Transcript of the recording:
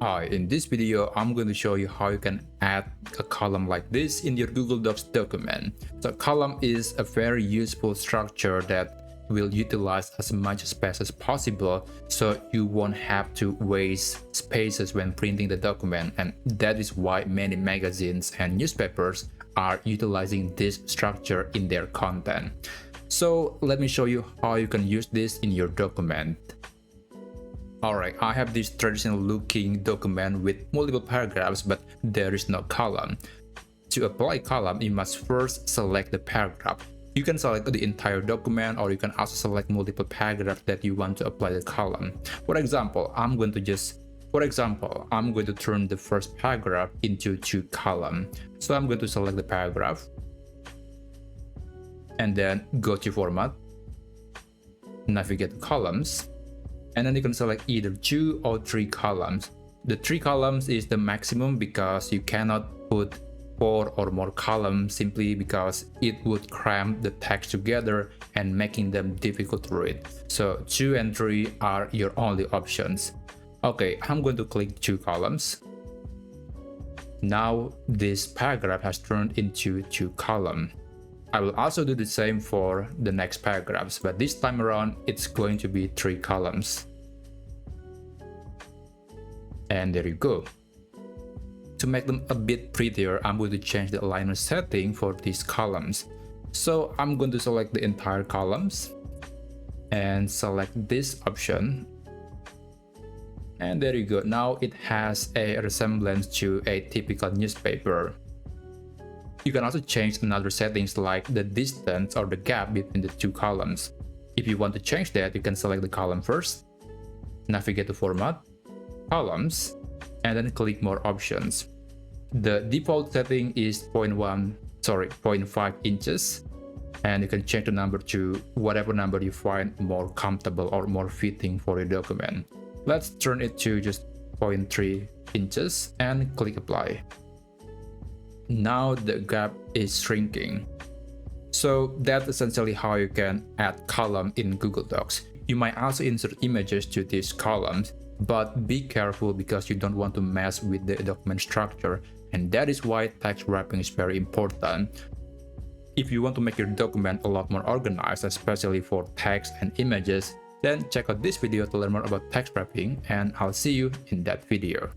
Hi, in this video, I'm going to show you how you can add a column like this in your Google Docs document. So column is a very useful structure that will utilize as much space as possible, so you won't have to waste spaces when printing the document, and that is why many magazines and newspapers are utilizing this structure in their content. So let me show you how you can use this in your document. Alright, I have this traditional looking document with multiple paragraphs, but there is no column. To apply column, you must first select the paragraph. You can select the entire document, or you can also select multiple paragraphs that you want to apply the column. For example, I'm going to turn the first paragraph into 2 columns. So I'm going to select the paragraph and then go to format, navigate to columns, and then you can select either 2 or 3 columns. The 3 columns is the maximum because you cannot put 4 or more columns simply because it would cramp the text together and making them difficult to read. So 2 and 3 are your only options. Okay, I'm going to click 2 columns. Now this paragraph has turned into 2 columns. I will also do the same for the next paragraphs, but this time around it's going to be 3 columns. And there you go. To make them a bit prettier, I'm going to change the alignment setting for these columns. So I'm going to select the entire columns and select this option. And there you go. Now it has a resemblance to a typical newspaper. You can also change another settings like the distance or the gap between the 2 columns. If you want to change that, you can select the column first, navigate to format, columns, and then click more options. The default setting is 0.5 inches, and you can change the number to whatever number you find more comfortable or more fitting for your document. Let's turn it to just 0.3 inches and click apply. Now the gap is shrinking. So that's essentially how you can add column in Google Docs. You might also insert images to these columns, but be careful because you don't want to mess with the document structure, and that is why text wrapping is very important. If you want to make your document a lot more organized, especially for text and images, then check out this video to learn more about text wrapping, and I'll see you in that video.